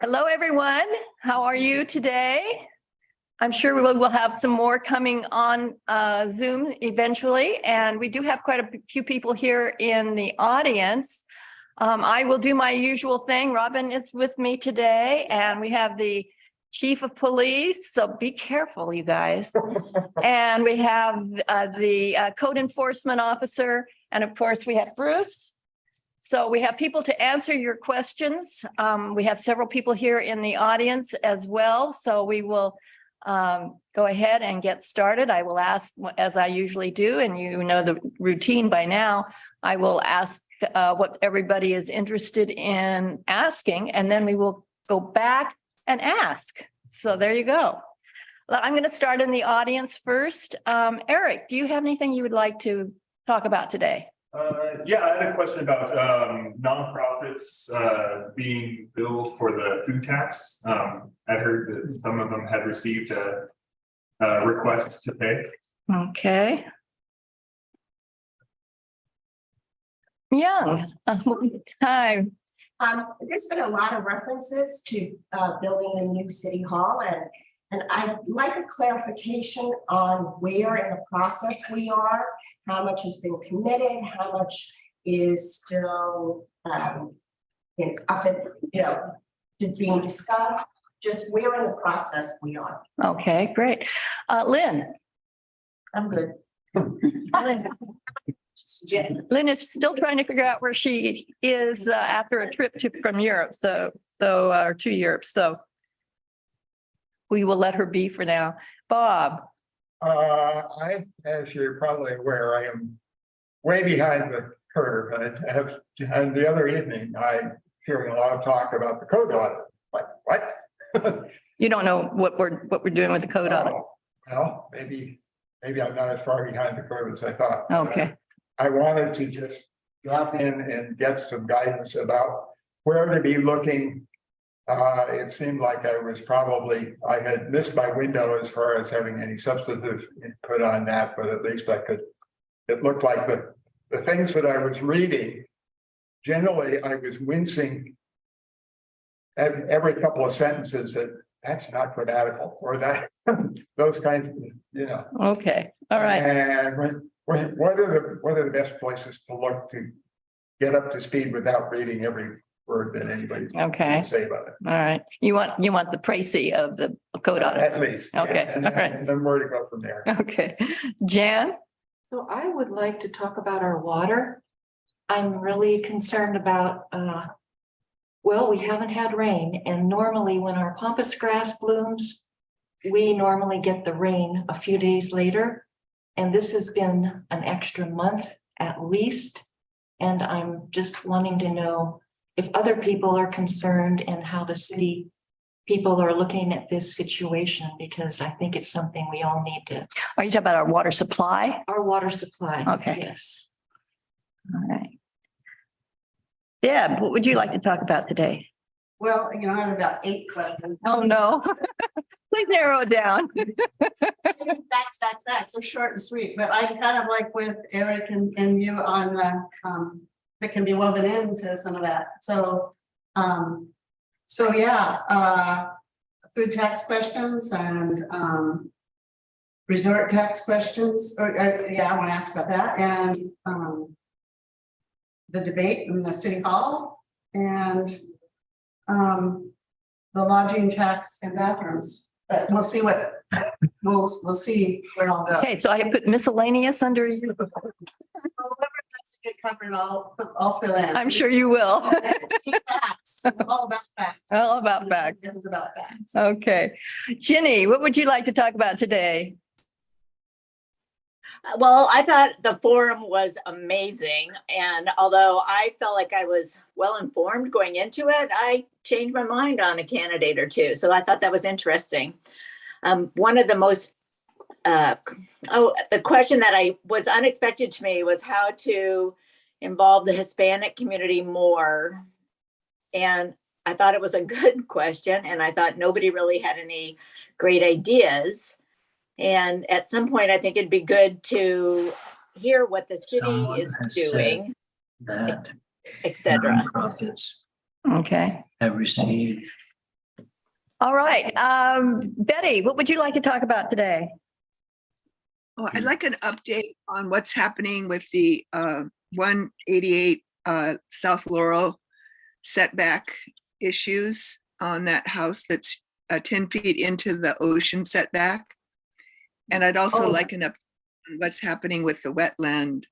Hello, everyone. How are you today? I'm sure we'll have some more coming on Zoom eventually, and we do have quite a few people here in the audience. I will do my usual thing. Robin is with me today, and we have the Chief of Police, so be careful, you guys. And we have the Code Enforcement Officer, and of course, we have Bruce. So we have people to answer your questions. We have several people here in the audience as well. So we will go ahead and get started. I will ask, as I usually do, and you know the routine by now, I will ask what everybody is interested in asking, and then we will go back and ask. So there you go. I'm going to start in the audience first. Eric, do you have anything you would like to talk about today? Yeah, I had a question about nonprofits being billed for the food tax. I heard that some of them had received a request to pay. Okay. Young. Hi. There's been a lot of references to building a new city hall, and I'd like a clarification on where in the process we are. How much has been committed? How much is still being discussed? Just where in the process we are. Okay, great. Lynn. I'm good. Lynn is still trying to figure out where she is after a trip from Europe, or to Europe. So we will let her be for now. Bob. As you're probably aware, I am way behind the curve. And the other evening, I'm hearing a lot of talk about the code audit. Like, what? You don't know what we're doing with the code audit. Well, maybe I'm not as far behind the curve as I thought. Okay. I wanted to just drop in and get some guidance about where to be looking. It seemed like I had missed my window as far as having any substantive input on that, but at least I could. It looked like the things that I was reading, generally I was wincing every couple of sentences that's not grammatical, or that those kinds of, Okay, all right. And what are the best places to look to get up to speed without reading every word that anybody can say about it? All right. You want the précis of the code audit? At least. Okay. Yeah. And all right. and then where to go from there. Okay. Jan? So I would like to talk about our water. I'm really concerned about, well, we haven't had rain, and normally when our pampas grass blooms, we normally get the rain a few days later. And this has been an extra month at least. And I'm just wanting to know if other people are concerned and how the city people are looking at this situation, because I think it's something we all need to. Are you talking about our water supply? Our water supply. Okay. Yes. All right. Deb, what would you like to talk about today? Well, I have about 8 questions. Oh, no. Please narrow it down. That's so short and sweet, but I kind of like with Eric and you on the that can be woven into some of that. So yeah, food tax questions and resort tax questions. Yeah, I want to ask about that, and the debate in the city hall, and the lodging tax and bathrooms. But we'll see what we'll see where it all goes. Okay, so I put miscellaneous under you. Whoever doesn't get covered, I'll fill in. I'm sure you will. Facts. It's all about facts. All about facts. It's about facts. Okay. Ginny, what would you like to talk about today? Well, I thought the forum was amazing. And although I felt like I was well informed going into it, I changed my mind on a candidate or two. So I thought that was interesting. One of the most, the question that was unexpected to me was how to involve the Hispanic community more. And I thought it was a good question. And I thought nobody really had any great ideas. And at some point, I think it'd be good to hear what the city is doing, that et cetera. nonprofits Okay. have received All right, Betty, what would you like to talk about today? Oh, I'd like an update on what's happening with the 188 South Laurel setback issues on that house that's 10 feet into the ocean setback. And I'd also Oh. like an update on what's happening with the wetland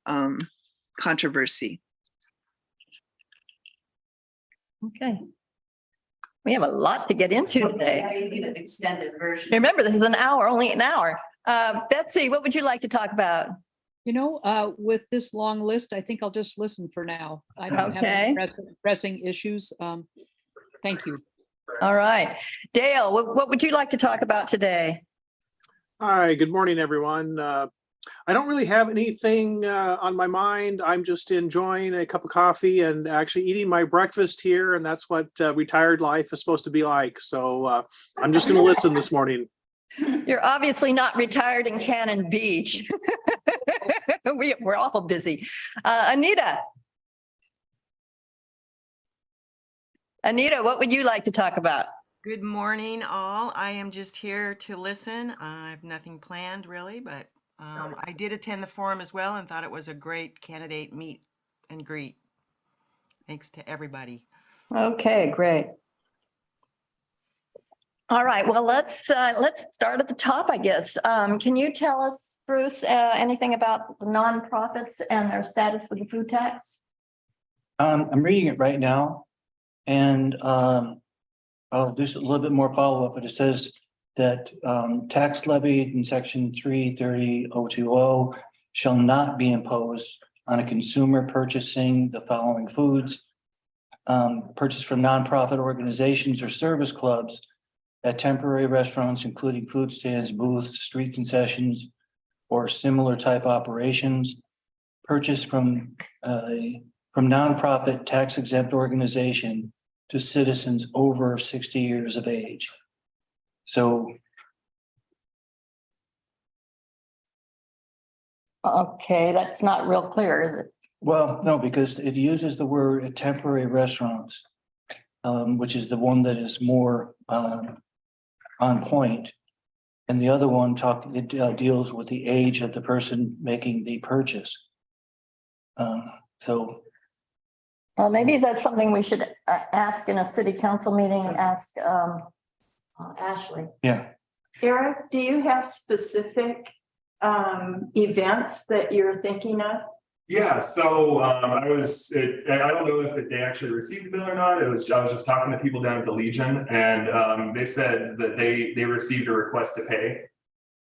controversy. Okay. We have a lot to get into today. I need an extended version. Remember, this is an hour, only an hour. Betsy, what would you like to talk about? You know, with this long list, I think I'll just listen for now. I don't have Okay. any pressing issues. Thank you. All right. Dale, what would you like to talk about today? Hi, good morning, everyone. I don't really have anything on my mind. I'm just enjoying a cup of coffee and actually eating my breakfast here, and that's what retired life is supposed to be like. So I'm just going to listen this morning. You're obviously not retired in Cannon Beach. We're all busy. Anita. Anita, what would you like to talk about? Good morning, all. I am just here to listen. I have nothing planned really, but I did attend the forum as well and thought it was a great candidate meet and greet. Thanks to everybody. Okay, great. All right, well, let's start at the top, I guess. Can you tell us, Bruce, anything about the nonprofits and their status with the food tax? I'm reading it right now, and I'll do a little bit more follow-up, but it says that tax levied in section 330.020 shall not be imposed on a consumer purchasing the following foods, purchased from nonprofit organizations or service clubs at temporary restaurants, including food stands, booths, street concessions, or similar type operations, purchased from nonprofit tax exempt organization to citizens over 60 years of age. So. Okay, that's not real clear, is it? Well, no, because it uses the word temporary restaurants, which is the one that is more on point. And the other one deals with the age of the person making the purchase. So. Well, maybe that's something we should ask in a city council meeting, ask Ashley. Yeah. Eric, do you have specific events that you're thinking of? Yeah, so I don't know if they actually received the bill or not. I was just talking to people down at the Legion, and they said that they received a request to pay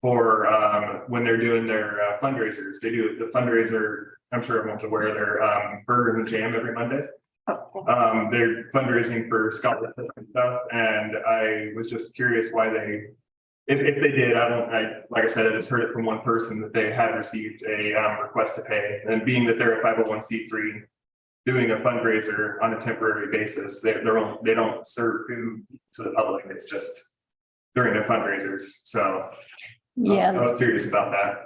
for when they're doing their fundraisers. They do the fundraiser. I'm sure everyone's aware, they're burgers and jam every Monday. They're fundraising for scholarships and stuff, and I was just curious why they, if they did, like I said, I just heard it from one person that they had received a request to pay, and being that they're a 501c3 doing a fundraiser on a temporary basis, they don't serve food to the public. It's just during their fundraisers. So Yeah, I was curious about that.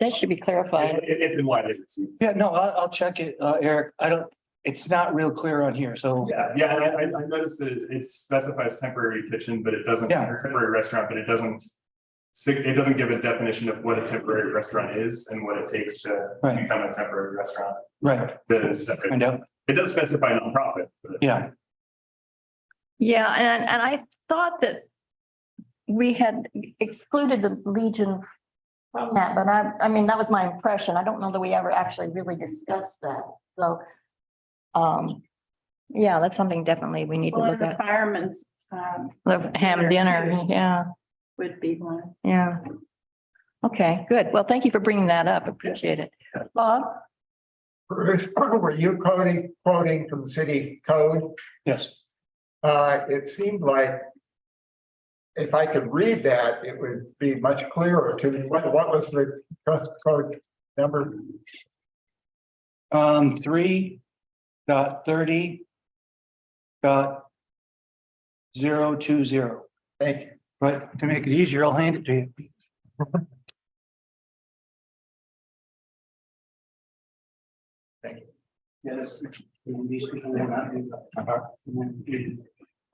that should be clarified. If and why they received. Yeah, no, I'll check it, Eric. It's not real clear on here, so. Yeah, and I noticed that it specifies temporary kitchen, but it doesn't, Yeah. or temporary restaurant, but it doesn't give a definition of what a temporary restaurant is and what it takes to Right. become a temporary restaurant. Right. It does specify nonprofit. But Yeah. Yeah, and I thought that we had excluded the Legion from that, but I mean, that was my impression. I don't know that we ever actually really discussed that. So, yeah, that's something definitely we need to Well, look the at. firemen's The ham dinner, yeah, would be one. yeah. Okay, good. Well, thank you for bringing that up. Appreciate it. Bob? Bruce, were you quoting from city code? Yes. It seemed like if I could read that, it would be much clearer to me. What was the code number? 3.30.020. Thank you. But to make it easier, I'll hand it to you. Thank you. Yes.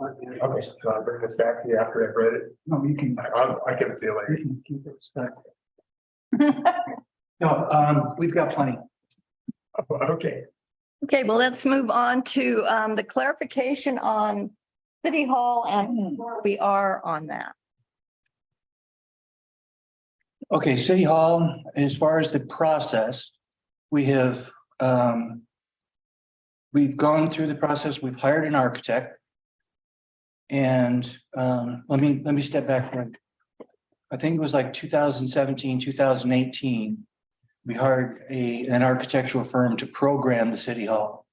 Okay, so I'll bring this back to you after I've read it. No, you can. I can feel You it. can keep it stuck. No, we've got plenty. Okay, Okay, well, let's move on to the clarification on City Hall and where we are on that. Okay, City Hall, as far as the process, we have, we've gone through the process, we've hired an architect. And let me step back for, I think it was like 2017, 2018. We hired an architectural firm to program the City Hall.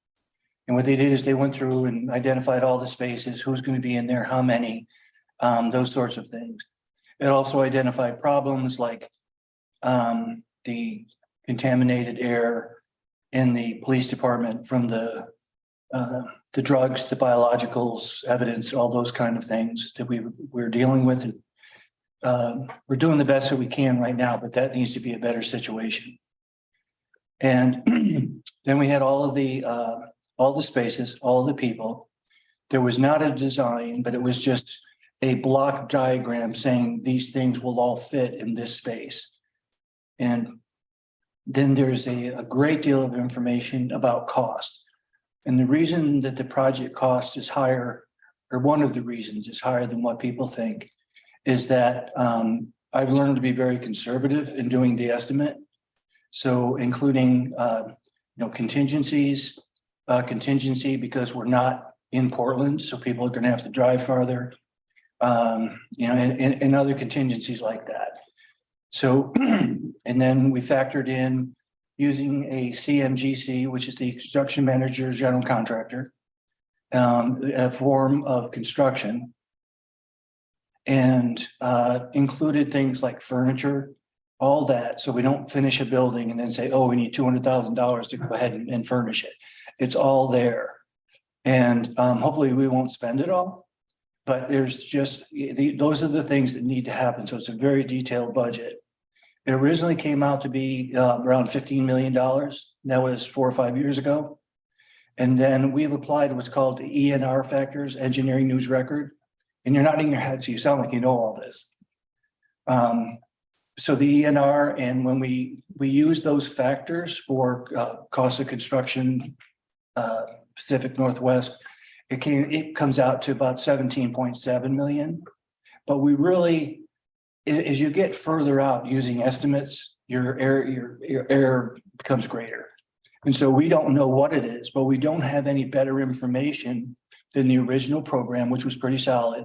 And what they did is they went through and identified all the spaces, who's going to be in there, how many, those sorts of things. It also identified problems like the contaminated air in the police department from the drugs, the biologicals, evidence, all those kind of things that we're dealing with. And we're doing the best that we can right now, but that needs to be a better situation. And then we had all the spaces, all the people. There was not a design, but it was just a block diagram saying these things will all fit in this space. And then there's a great deal of information about cost. And the reason that the project cost is higher, or one of the reasons is higher than what people think, is that I've learned to be very conservative in doing the estimate. So including contingency because we're not in Portland, so people are going to have to drive farther, and other contingencies like that. So, and then we factored in using a CMGC, which is the construction manager general contractor, a form of construction, and included things like furniture, all that. So we don't finish a building and then say, oh, we need $200,000 to go ahead and furnish it. It's all there. And hopefully we won't spend it all, but there's just, those are the things that need to happen. So it's a very detailed budget. It originally came out to be around $15 million. That was 4 or 5 years ago. And then we've applied what's called the ENR factors, engineering news record. And you're nodding your head, so you sound like you know all this. So the ENR, and when we use those factors for cost of construction, Pacific Northwest, it comes out to about 17.7 million. But we really, as you get further out using estimates, your error becomes greater. And so we don't know what it is, but we don't have any better information than the original program, which was pretty solid,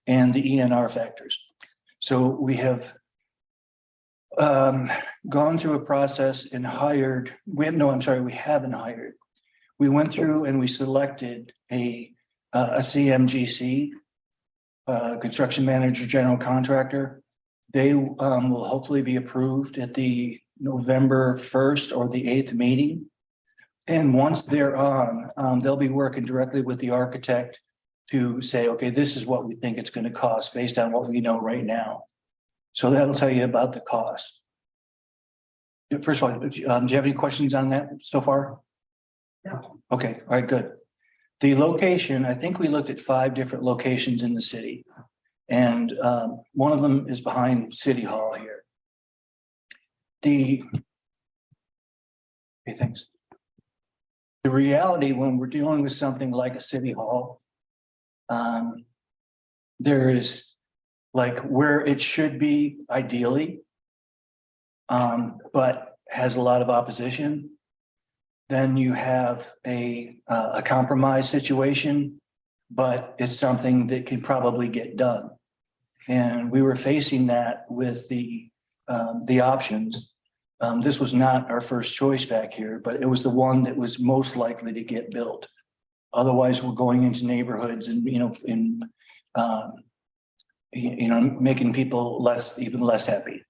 and the ENR factors. So we have gone through a process and hired, we haven't hired. We went through and we selected a CMGC, construction manager, general contractor. They will hopefully be approved at the November 1st or the 8th meeting. And once they're on, they'll be working directly with the architect to say, okay, this is what we think it's going to cost based on what we know right now. So that'll tell you about the cost. First of all, do you have any questions on that so far? No. Okay, all right, good. The location, I think we looked at 5 different locations in the city. And one of them is behind City Hall here. Okay, thanks. The reality when we're dealing with something like a City Hall, there is like where it should be ideally, but has a lot of opposition. Then you have a compromise situation, but it's something that can probably get done. And we were facing that with the options. This was not our first choice back here, but it was the one that was most likely to get built. Otherwise, we're going into neighborhoods and, making people even less happy.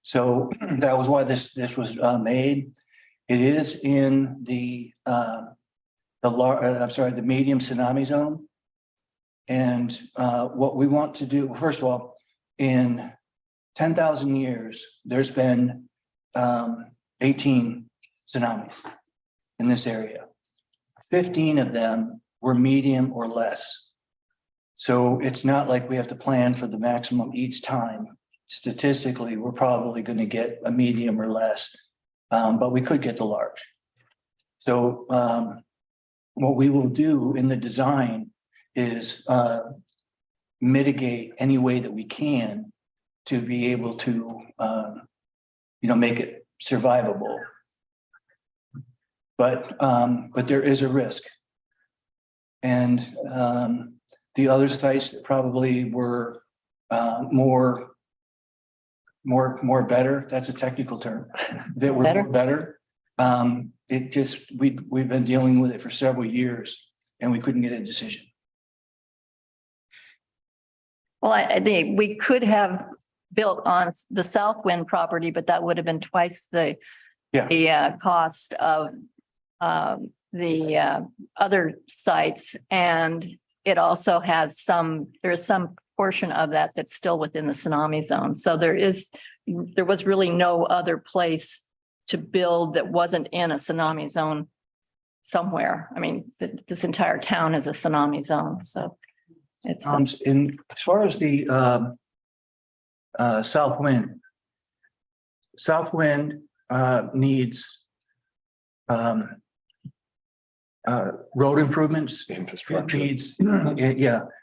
So that was why this was made. It is in the medium tsunami zone. And what we want to do, first of all, in 10,000 years, there's been 18 tsunamis in this area. 15 of them were medium or less. So it's not like we have to plan for the maximum each time. Statistically, we're probably going to get a medium or less, but we could get the large. So what we will do in the design is mitigate any way that we can to be able to, make it survivable. But there is a risk. And the other sites that probably were more better, that's a technical term, that were more better. It just, we've been dealing with it for several years and we couldn't get a decision. Well, I think we could have built on the Southwind property, but that would have been twice the cost of the other sites. And it also has there is some portion of that that's still within the tsunami zone. So there was really no other place to build that wasn't in a tsunami zone somewhere. I mean, this entire town is a tsunami zone, so it's. In as far as the Southwind needs road improvements. Infrastructure. It needs,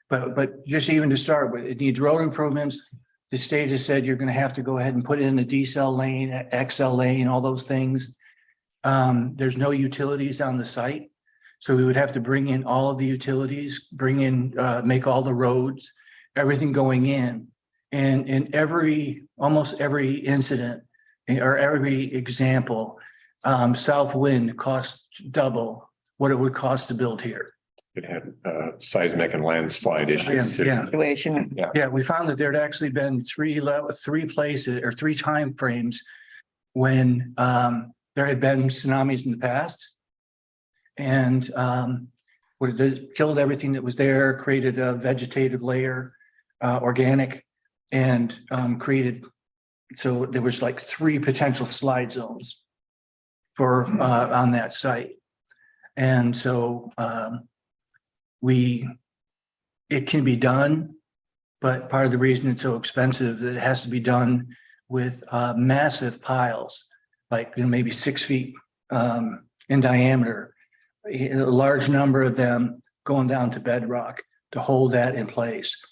but just even to start with, it needs road improvements. The state has said you're going to have to go ahead and put in a decel lane, XL lane, all those things. There's no utilities on the site. So we would have to bring in all of the utilities, make all the roads, everything going in. And in almost every incident or every example, Southwind costs double what it would cost to build here. It had seismic and landslide issues too. Situation. Yeah, we found that there'd actually been three places or three time frames when there had been tsunamis in the past. And killed everything that was there, created a vegetative layer, organic, and created, so there was like 3 potential slide zones for on that site. And so it can be done, but part of the reason it's so expensive, it has to be done with massive piles, like maybe 6 feet in diameter, a large number of them going down to bedrock to hold that in place.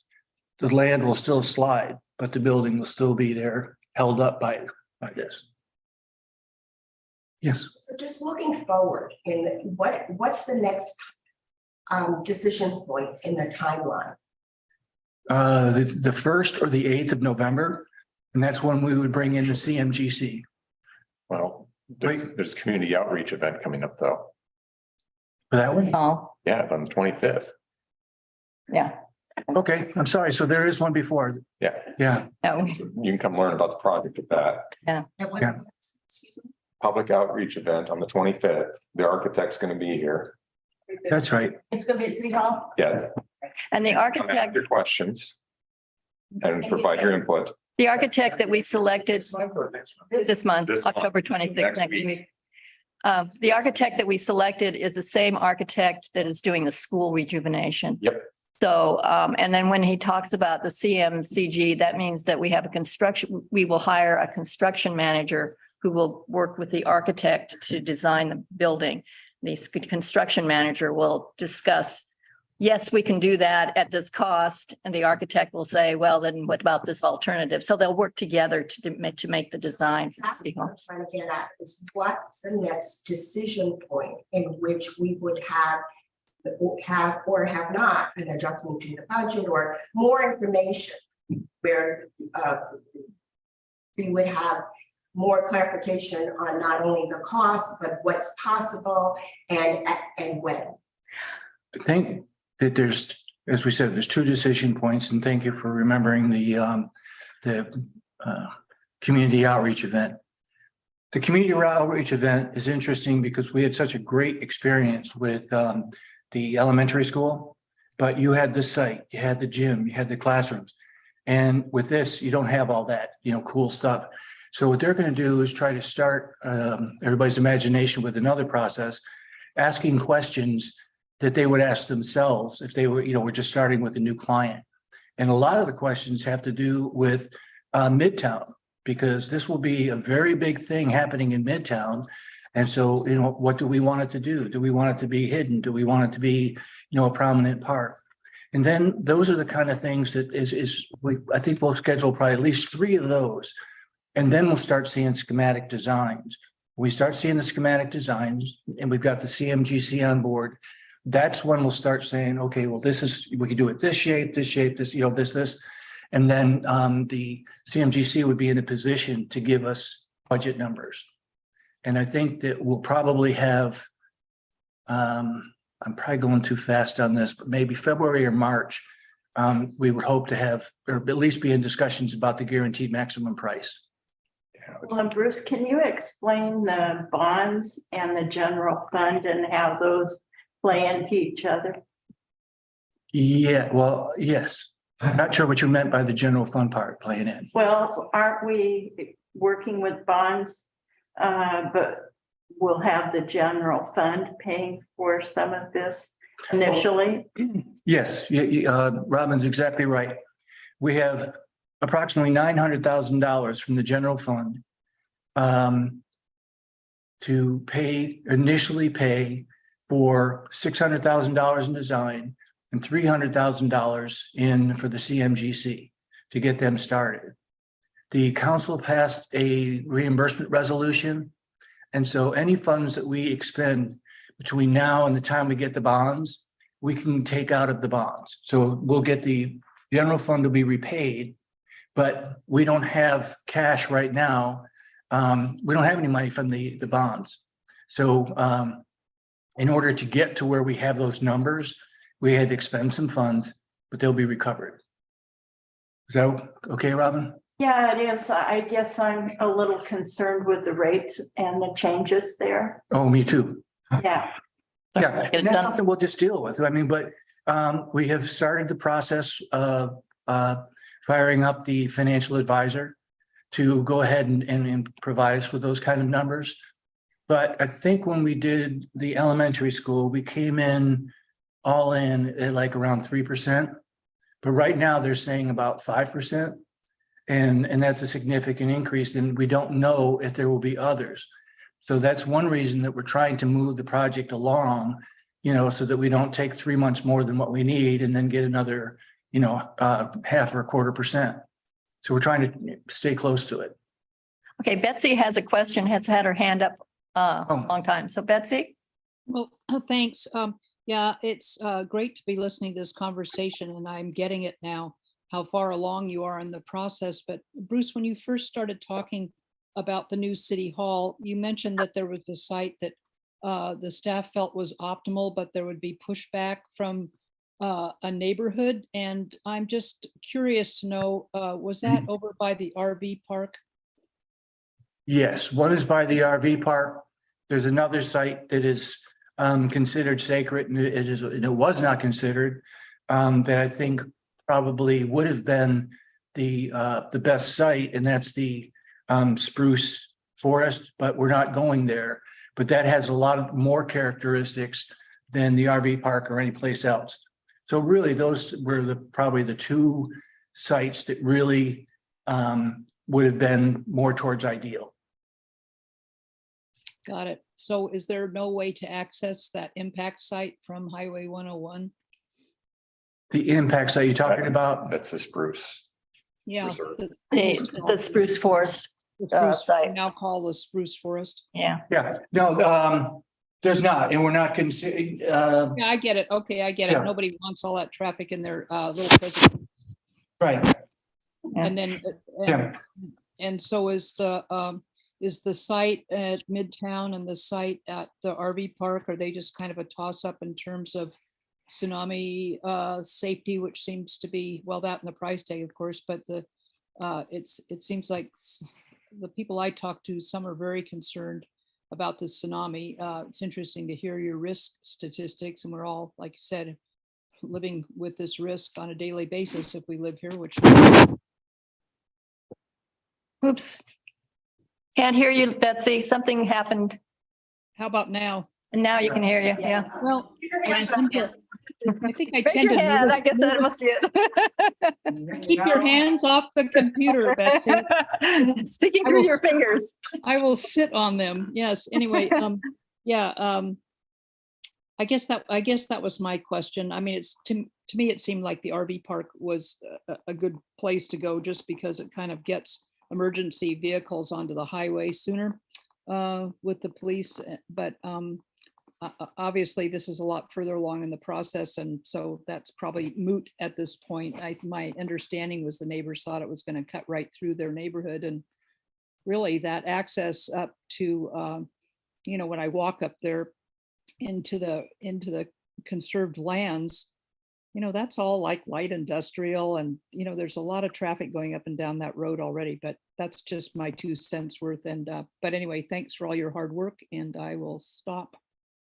The land will still slide, but the building will still be there, held up by this. Yes. So just looking forward, what's the next decision point in the timeline? The 1st or the 8th of November, and that's when we would bring in the CMGC. Well, there's a community outreach event coming up though. For that one? Oh, Yeah, on the 25th. yeah. Okay, I'm sorry. So there is one before. Yeah. Yeah. No, You can come learn about the project at that. Yeah. Public outreach event on the 25th. The architect's going to be here. That's right. It's gonna be at City Hall? Yeah. and the Come ask architect, your questions and provide your input. that we selected this month, This month. October 26th, Next next week. week. The architect that we selected is the same architect that is doing the school rejuvenation. Yep. So, and then when he talks about the CMCG, that means that we will hire a construction manager who will work with the architect to design the building. The construction manager will discuss, yes, we can do that at this cost. And the architect will say, well, then what about this alternative? So they'll work together to make the design. For That's City what Hall. I'm trying to get at, is what's the next decision point in which we would have or have not an adjustment to the budget or more information where we would have more clarification on not only the cost, but what's possible and when. I think that there's, as we said, there's 2 decision points, and thank you for remembering the community outreach event. The community outreach event is interesting because we had such a great experience with the elementary school, but you had the site, you had the gym, you had the classrooms. And with this, you don't have all that, cool stuff. So what they're going to do is try to start everybody's imagination with another process, asking questions that they would ask themselves if they were, we're just starting with a new client. And a lot of the questions have to do with Midtown, because this will be a very big thing happening in Midtown. And so, what do we want it to do? Do we want it to be hidden? Do we want it to be, a prominent part? And then those are the kind of things that I think we'll schedule probably at least 3 of those. And then we'll start seeing schematic designs. We start seeing the schematic designs and we've got the CMGC on board. That's when we'll start saying, okay, well, we can do it this shape, this, this. And then the CMGC would be in a position to give us budget numbers. And I think that we'll probably have, I'm probably going too fast on this, but maybe February or March, we would hope to have, or at least be in discussions about the guaranteed maximum price. Well, and Bruce, can you explain the bonds and the general fund and how those play into each other? Yeah, well, yes. I'm not sure what you meant by the general fund part playing in. Well, aren't we working with bonds? But we'll have the general fund paying for some of this initially. Yes, Robin's exactly right. We have approximately $900,000 from the general fund to initially pay for $600,000 in design and $300,000 in for the CMGC to get them started. The council passed a reimbursement resolution. And so any funds that we expend between now and the time we get the bonds, we can take out of the bonds. So we'll get the general fund to be repaid, but we don't have cash right now. We don't have any money from the bonds. So in order to get to where we have those numbers, we had to expend some funds, but they'll be recovered. Is that okay, Robin? Yeah, it is. I guess I'm a little concerned with the rates and the changes there. Oh, me too. Yeah. Yeah, and that's something we'll just deal with. I mean, but we have started the process of firing up the financial advisor to go ahead and provide us with those kind of numbers. But I think when we did the elementary school, we came in all in at like around 3%. But right now they're saying about 5%. And that's a significant increase, and we don't know if there will be others. So that's one reason that we're trying to move the project along, so that we don't take 3 months more than what we need and then get another, 0.5 or 1/4%. So we're trying to stay close to it. Okay, Betsy has a question, has had her hand up a Oh. long time. So Betsy? Well, thanks. Yeah, it's great to be listening to this conversation, and I'm getting it now, how far along you are in the process. But Bruce, when you first started talking about the new city hall, you mentioned that there was a site that the staff felt was optimal, but there would be pushback from a neighborhood. And I'm just curious to know, was that over by the RV park? Yes, one is by the RV park. There's another site that is considered sacred, and it was not considered, that I think probably would have been the best site, and that's the spruce forest, but we're not going there. But that has a lot of more characteristics than the RV park or any place else. So really, those were probably the 2 sites that really would have been more towards ideal. Got it. So is there no way to access that impact site from Highway 101? The impacts that you're talking about? That's the spruce. Yeah. Reserve. The spruce forest site. Now call the spruce forest. Yeah. Yeah, no, there's not, and we're not considering. Yeah, I get it. Okay, I get it. Yeah. Nobody wants all that traffic in their little president. Right. And then, Yeah. and so is the site at Midtown and the site at the RV park, are they just kind of a toss up in terms of tsunami safety, which seems to be, well, that and the price tag, of course, but it seems like the people I talk to, some are very concerned about the tsunami. It's interesting to hear your risk statistics, and we're all, like you said, living with this risk on a daily basis if we live here, which. Oops. Can't hear you, Betsy. Something happened. How about now? And now you can hear you. Yeah. Well, I tend to- I think I Raise tend your to. hand. I notice guess that more- must be it. Keep your hands off the computer, Betsy. Speaking I through will your s- fingers. I will sit on them. Yes, anyway, yeah, I guess that was my question. I mean, it's to me, it seemed like the RV park was a good place to go just because it kind of gets emergency vehicles onto the highway sooner with the police. But obviously, this is a lot further along in the process, and so that's probably moot at this point. My understanding was the neighbors thought it was going to cut right through their neighborhood, and really that access up to when I walk up there into the conserved lands, that's all like light industrial, and there's a lot of traffic going up and down that road already, but that's just my 2 cents worth. And but anyway, thanks for all your hard work, and I will stop.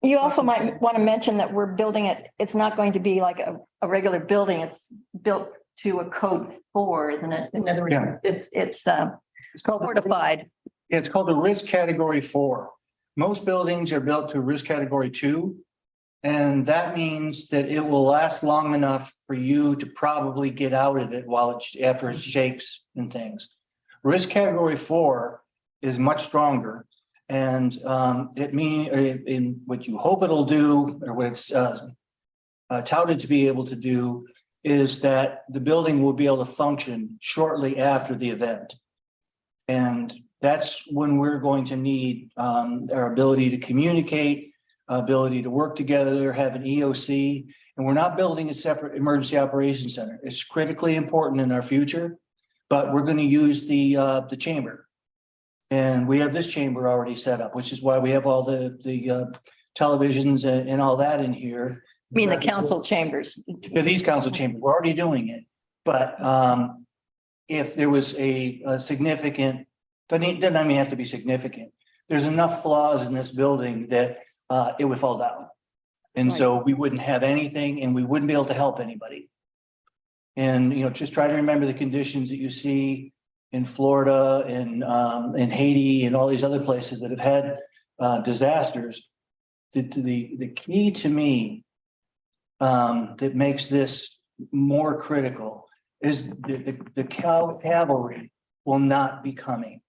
You also might want to mention that we're building it. It's not going to be like a regular building. It's built to a code 4, isn't it? In other Yeah. words, it's called fortified. It's called the risk category 4. Most buildings are built to risk category 2. And that means that it will last long enough for you to probably get out of it after it shakes and things. Risk category 4 is much stronger. And it means in what you hope it'll do, or what it's touted to be able to do, is that the building will be able to function shortly after the event. And that's when we're going to need our ability to communicate, ability to work together, have an EOC. And we're not building a separate emergency operations center. It's critically important in our future, but we're going to use the chamber. And we have this chamber already set up, which is why we have all the televisions and all that in here. I mean, the council chambers. Yeah, these council chambers, we're already doing it. But if there was a significant, doesn't even have to be significant. There's enough flaws in this building that it would fall down. And so we wouldn't have anything, and we wouldn't be able to help anybody. And, just try to remember the conditions that you see in Florida and in Haiti and all these other places that have had disasters. The key to me that makes this more critical is the cavalry will not be coming.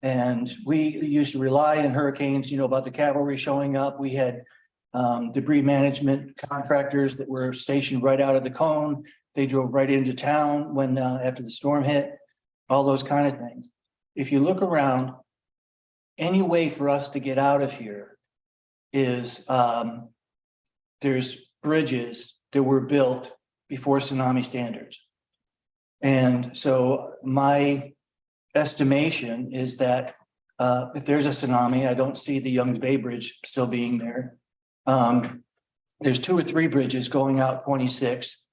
And we used to rely on hurricanes, about the cavalry showing up. We had debris management contractors that were stationed right out of the cone. They drove right into town when after the storm hit, all those kind of things. If you look around, any way for us to get out of here is there's bridges that were built before tsunami standards. And so my estimation is that if there's a tsunami, I don't see the Youngs Bay Bridge still being there. There's 2 or 3 bridges going out 26.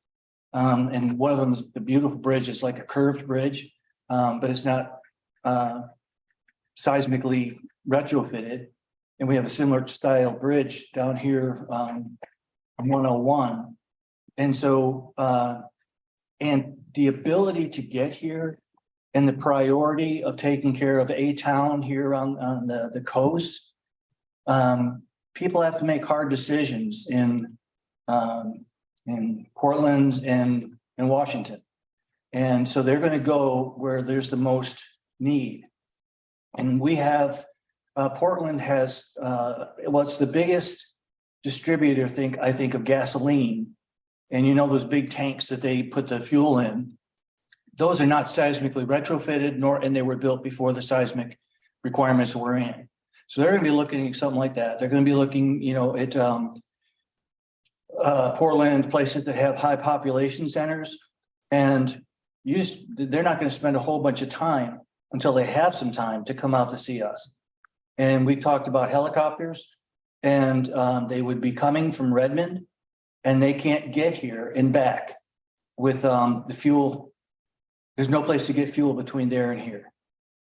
And one of them is the beautiful bridge. It's like a curved bridge, but it's not seismically retrofitted. And we have a similar style bridge down here on 101. And so, and the ability to get here and the priority of taking care of a town here on the coast, people have to make hard decisions in Portland and in Washington. And so they're going to go where there's the most need. And we have, Portland has, it's the biggest distributor, I think of gasoline. And those big tanks that they put the fuel in, those are not seismically retrofitted, and they were built before the seismic requirements were in. So they're going to be looking at something like that. They're going to be looking, at Portland, places that have high population centers, and they're not going to spend a whole bunch of time until they have some time to come out to see us. And we talked about helicopters, and they would be coming from Redmond, and they can't get here and back with the fuel. There's no place to get fuel between there and here.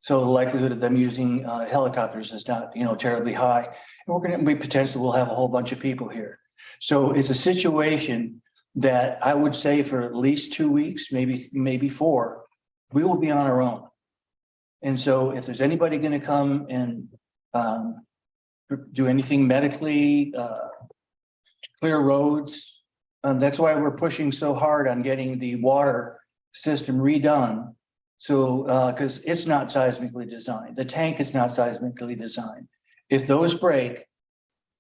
So the likelihood of them using helicopters is not, terribly high. And we're going to be potentially, we'll have a whole bunch of people here. So it's a situation that I would say for at least 2 weeks, maybe 4, we will be on our own. And so if there's anybody going to come and do anything medically, clear roads. That's why we're pushing so hard on getting the water system redone. So, because it's not seismically designed, the tank is not seismically designed. If those break,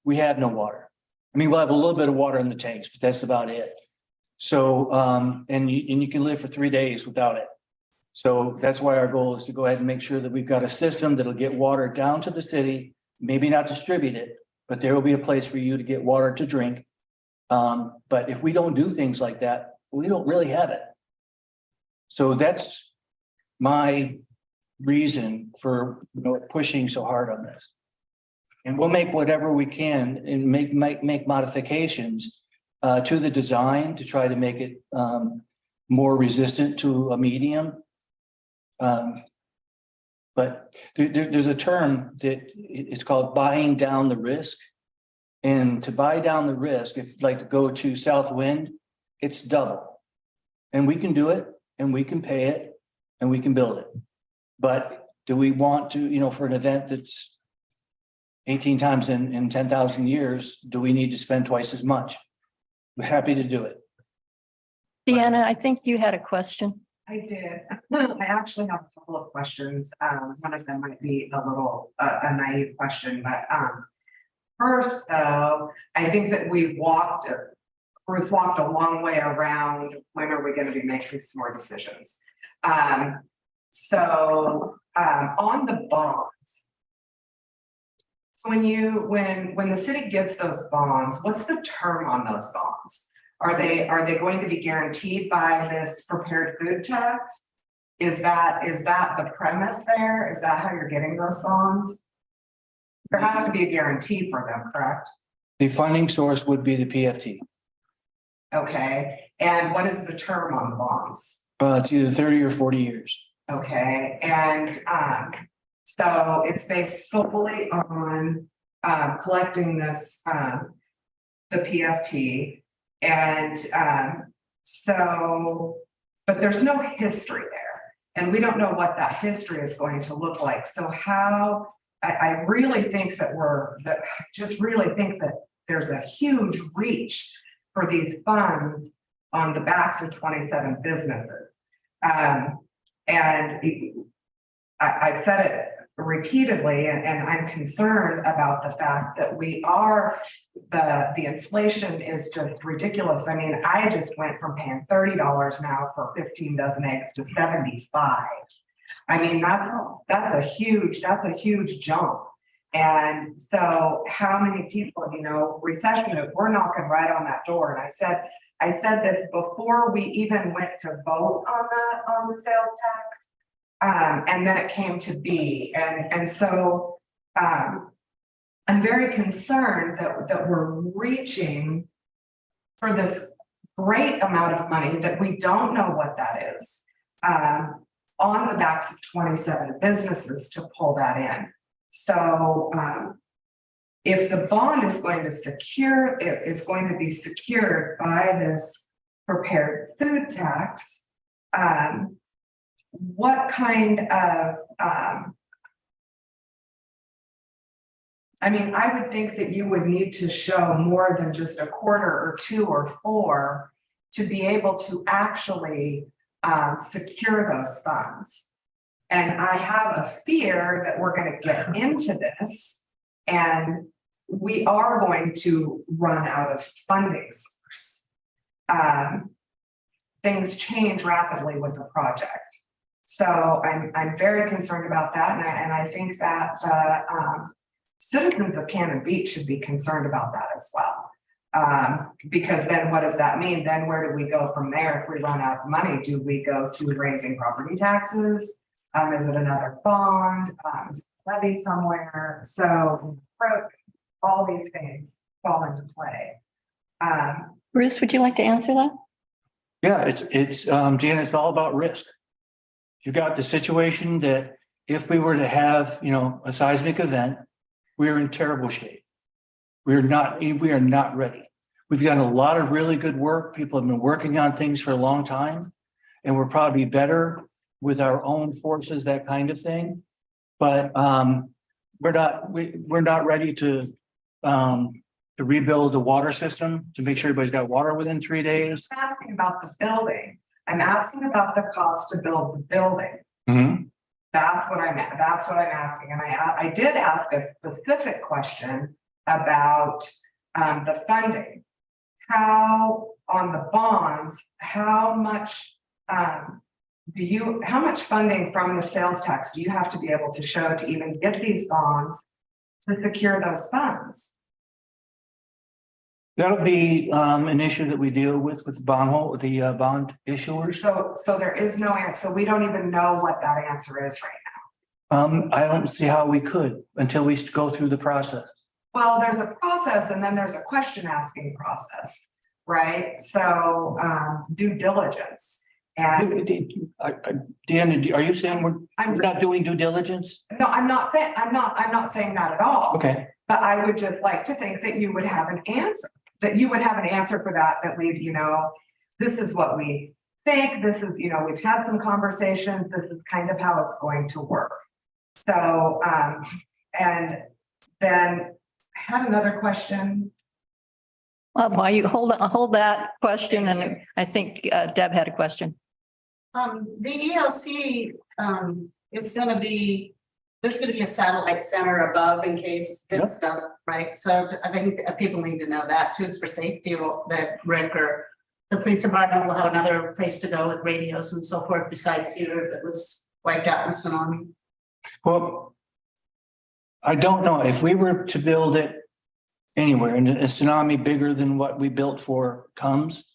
we have no water. I mean, we'll have a little bit of water in the tanks, but that's about it. So, and you can live for 3 days without it. So that's why our goal is to go ahead and make sure that we've got a system that'll get water down to the city, maybe not distribute it, but there will be a place for you to get water to drink. But if we don't do things like that, we don't really have it. So that's my reason for pushing so hard on this. And we'll make whatever we can and make modifications to the design to try to make it more resistant to a medium. But there's a term that it's called buying down the risk. And to buy down the risk, if you'd like to go to South Wind, it's double. And we can do it, and we can pay it, and we can build it. But do we want to, for an event that's 18 times in 10,000 years, do we need to spend twice as much? We're happy to do it. Deanna, I think you had a question. I did. I actually have a couple of questions. One of them might be a little a naive question, but first, though, I think that Bruce walked a long way around when are we going to be making some more decisions. So on the bonds. So when the city gives those bonds, what's the term on those bonds? Are they going to be guaranteed by this prepared food tax? Is that the premise there? Is that how you're getting those bonds? There has to be a guarantee for them, correct? The funding source would be the PFT. Okay, and what is the term on the bonds? It's either 30 or 40 years. Okay, and so it's based solely on collecting this the PFT. And so, but there's no history there, and we don't know what that history is going to look like. So how, I really think that there's a huge reach for these funds on the backs of 27 businesses. And I've said it repeatedly, and I'm concerned about the fact that the inflation is just ridiculous. I mean, I just went from paying $30 now for 15 dozen eggs to 75. I mean, that's a huge jump. And so how many people, recession, we're knocking right on that door. And I said this before we even went to vote on the sales tax. And then it came to be, and so I'm very concerned that we're reaching for this great amount of money that we don't know what that is on the backs of 27 businesses to pull that in. So if the bond is going to be secured by this prepared food tax, what kind of, I would think that you would need to show more than just a quarter or 2 or 4 to be able to actually secure those funds. And I have a fear that we're going to get into this and we are going to run out of funding source. Things change rapidly with a project. So I'm very concerned about that, and I think that citizens of Cannon Beach should be concerned about that as well. Because then what does that mean? Then where do we go from there if we run out of money? Do we go to raising property taxes? Is it another bond? Is it a levy somewhere? So all these things fall into play. Bruce, would you like to answer that? Yeah, it's Jan, it's all about risk. You got the situation that if we were to have, a seismic event, we're in terrible shape. We are not ready. We've done a lot of really good work. People have been working on things for a long time, and we're probably better with our own forces, that kind of thing. But we're not ready to to rebuild the water system, to make sure everybody's got water within 3 days. I'm asking about the building. I'm asking about the cost to build the building. Mhm. That's what I'm asking. And I did ask a specific question about the funding. How, on the bonds, how much funding from the sales tax do you have to be able to show to even get these bonds to secure those funds? That'll be an issue that we deal with the bond issuers. So there is no answer. So we don't even know what that answer is right now. I don't see how we could until we go through the process. Well, there's a process and then there's a question asking process, right? So due diligence. And Deanna, are you saying we're not doing due diligence? no, I'm not saying that at all. Okay. But I would just like to think that you would have an answer, for that we've, this is what we think, this is, we've had some conversations, this is kind of how it's going to work. So, and then I had another question. Well, while you hold that question, and I think Deb had a question. The EOC, it's gonna be, there's gonna be a satellite center above in case this stuff, right? So I think people need to know that too, it's for safety, that Rick or the police department will have another place to go with radios and so forth besides here that was wiped out in a tsunami. Well, I don't know if we were to build it anywhere and a tsunami bigger than what we built for comes,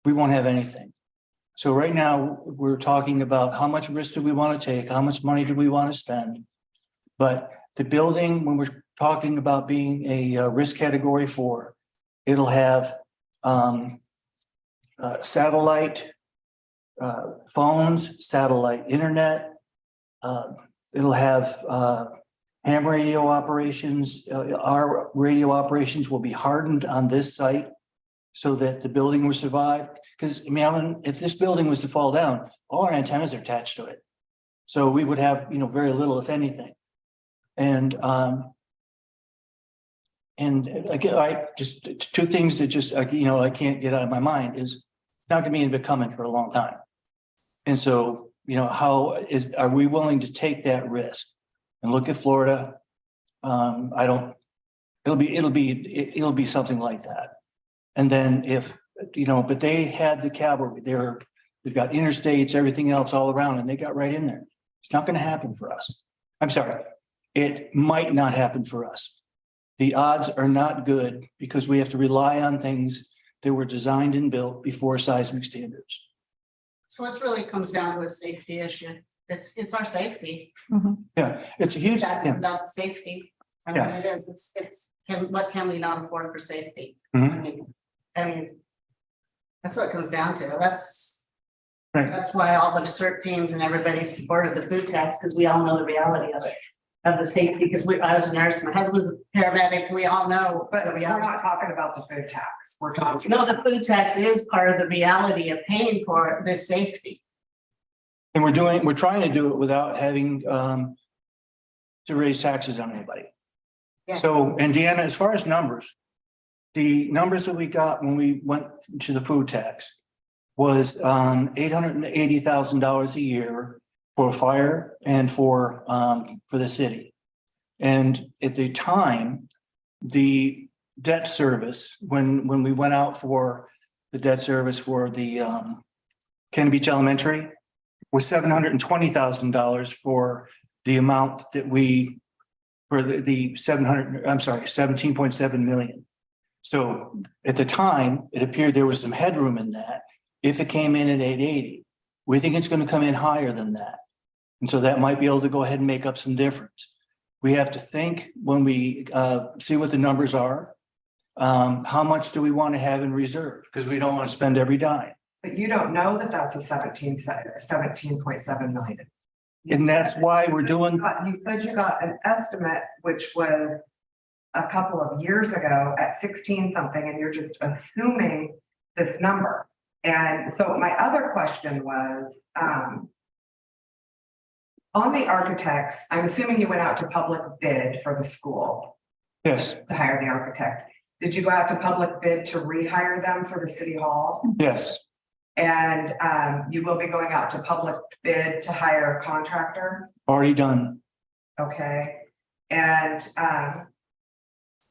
we won't have anything. So right now we're talking about how much risk do we want to take? How much money do we want to spend? But the building, when we're talking about being a risk category 4, it'll have satellite phones, satellite internet. It'll have ham radio operations. Our radio operations will be hardened on this site so that the building will survive. Because I mean, if this building was to fall down, all our antennas are attached to it. So we would have, very little, if anything. And again, just two things that just, I can't get out of my mind is not gonna be in comment for a long time. And so, are we willing to take that risk and look at Florida? It'll be something like that. And then if, but they had the cavalry, they've got interstates, everything else all around, and they got right in there. It's not going to happen for us. I'm sorry. It might not happen for us. The odds are not good because we have to rely on things that were designed and built before seismic standards. So it really comes down to a safety issue. It's our safety. Yeah, it's a huge That's thing. about safety. And Yeah. what it is, what can we not afford for safety? Mhm. I mean, that's what it comes down to. That's Right. That's why all the CERT teams and everybody supported the food tax, because we all know the reality of it, of the safety, because I was a nurse, my husband's a paramedic, we all know But the we're reality. not talking about the food tax. We're talking. No, the food tax is part of the reality of paying for this safety. And we're trying to do it without having to raise taxes on anybody. Yeah. So, and Deanna, as far as numbers, the numbers that we got when we went to the food tax was $880,000 a year for fire and for the city. And at the time, the debt service, when we went out for the debt service for the Cannon Beach Elementary, was $720,000 for the amount that for the 17.7 million. So at the time, it appeared there was some headroom in that. If it came in at 880, we think it's going to come in higher than that. And so that might be able to go ahead and make up some difference. We have to think when we see what the numbers are, how much do we want to have in reserve? Because we don't want to spend every dime. But you don't know that that's a 17.7 million. And that's why we're doing. You said you got an estimate, which was a couple of years ago at 16 something, and you're just assuming this number. And so my other question was, on the architects, I'm assuming you went out to public bid for the school. Yes. To hire the architect. did you go out to public bid to rehire them for the city hall? Yes, And you will be going out to public bid to hire a contractor? already done. Okay, and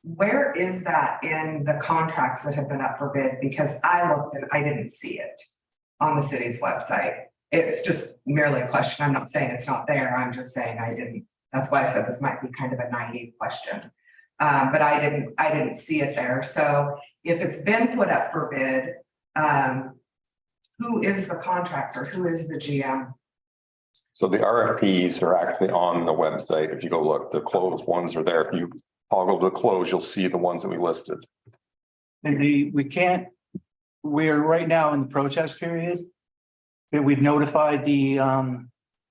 where is that in the contracts that have been up for bid? Because I looked and I didn't see it on the city's website. It's just merely a question. I'm not saying it's not there. I'm just saying I didn't. That's why I said this might be kind of a naive question. But I didn't see it there. So if it's been put up for bid, who is the contractor? Who is the GM? So the RFPs are actually on the website. If you go look, the closed ones are there. If you toggle to close, you'll see the ones that we listed. And we're right now in the protest period. That we've notified the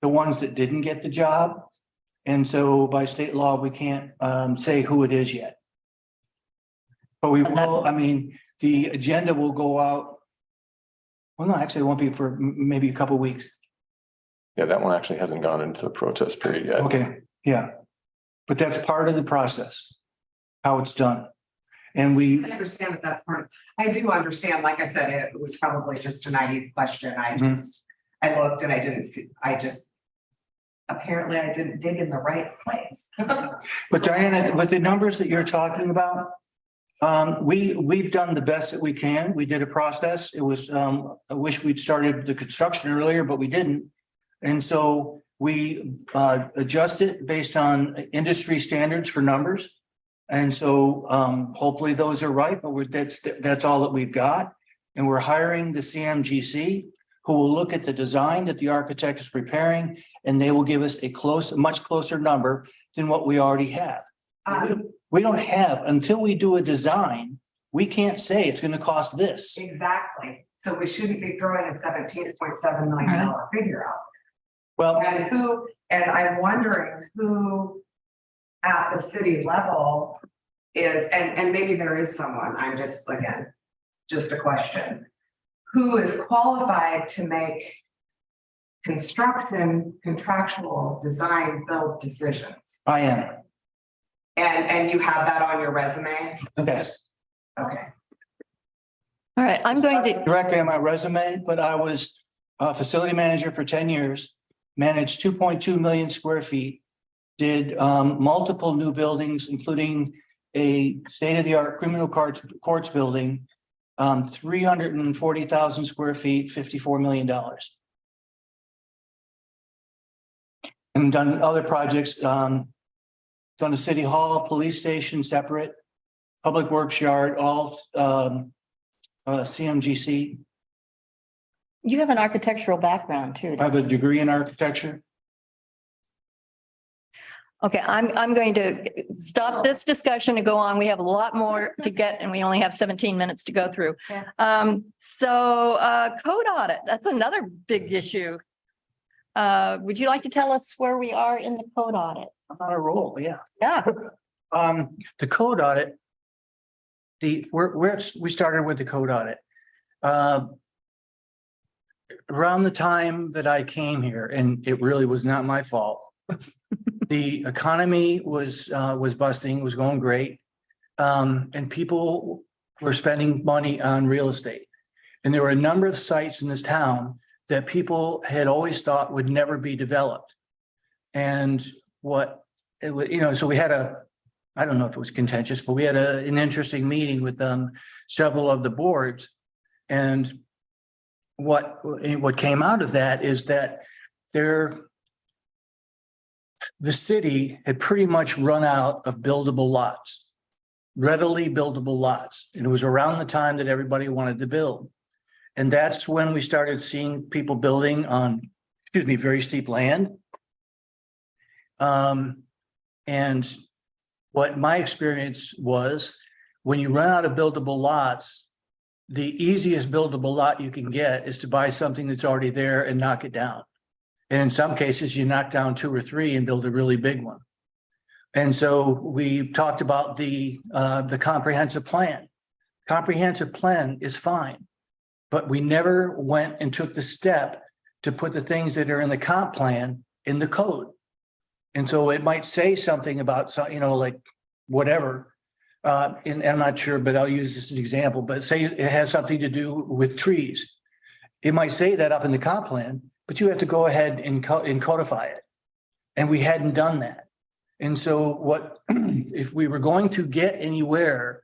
ones that didn't get the job. And so by state law, we can't say who it is yet. But we will, I mean, the agenda will go out. Well, no, actually it won't be for maybe a couple of weeks. Yeah, that one actually hasn't gone into the protest period yet. Okay, yeah. But that's part of the process, how it's done. And we, I understand that that's part of, I do understand, like I said, it was probably just a naive question. I looked and I didn't see, apparently I didn't dig in the right place. but Diana, with the numbers that you're talking about, we've done the best that we can. We did a process. It was, I wish we'd started the construction earlier, but we didn't. And so we adjusted based on industry standards for numbers. And so hopefully those are right, but that's all that we've got. And we're hiring the CMGC who will look at the design that the architect is preparing, and they will give us a much closer number than what we already have. We don't have, until we do a design, we can't say it's going to cost this. Exactly. So we shouldn't be throwing a $17.7 million figure out. Well, and I'm wondering who at the city level is, and maybe there is someone, I'm just, again, just a question, who is qualified to make construction, contractual, design, build decisions? I am. And you have that on your resume? Yes. Okay. All right, I'm going to, Directly on my resume, but I was a facility manager for 10 years, managed 2.2 million square feet, did multiple new buildings, including a state-of-the-art criminal courts building, 340,000 square feet, $54 million. And done other projects, done a city hall, police station separate, public works yard, all CMGC. you have an architectural background too. I have a degree in architecture. Okay, I'm going to stop this discussion and go on. We have a lot more to get and we only have 17 minutes to go through. So code audit, that's another big issue. Would you like to tell us where we are in the code audit? I'm on a roll, yeah. Yeah. The code audit, we started with the code audit. Around the time that I came here, and it really was not my fault. The economy was busting, was going great. And people were spending money on real estate. And there were a number of sites in this town that people had always thought would never be developed. And so we had I don't know if it was contentious, but we had an interesting meeting with several of the boards. And what came out of that is that the city had pretty much run out of buildable lots, readily buildable lots. And it was around the time that everybody wanted to build. And that's when we started seeing people building on, very steep land. And what my experience was, when you run out of buildable lots, the easiest buildable lot you can get is to buy something that's already there and knock it down. And in some cases, you knock down 2 or 3 and build a really big one. And so we talked about the comprehensive plan. Comprehensive plan is fine, but we never went and took the step to put the things that are in the comp plan in the code. And so it might say something about, like whatever, And I'm not sure, but I'll use this as an example, but say it has something to do with trees. It might say that up in the comp plan, but you have to go ahead and codify it. And we hadn't done that. And so what, if we were going to get anywhere,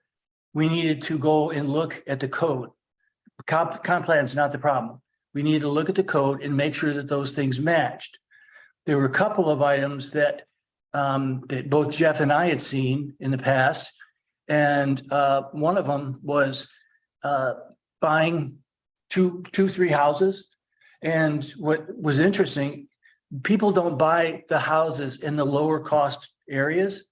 we needed to go and look at the code. Comp plan is not the problem. We needed to look at the code and make sure that those things matched. There were a couple of items that that both Jeff and I had seen in the past. And one of them was buying three houses. And what was interesting, people don't buy the houses in the lower cost areas.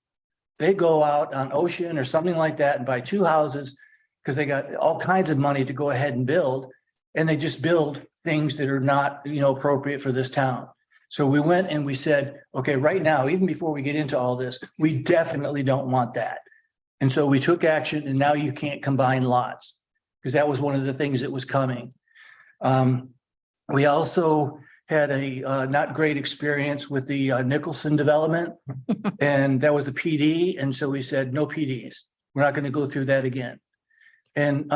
They go out on Ocean or something like that and buy 2 houses because they got all kinds of money to go ahead and build. And they just build things that are not, appropriate for this town. So we went and we said, okay, right now, even before we get into all this, we definitely don't want that. And so we took action, and now you can't combine lots because that was one of the things that was coming. We also had a not great experience with the Nicholson development, and that was a PD. And so we said, no PDs. We're not going to go through that again. And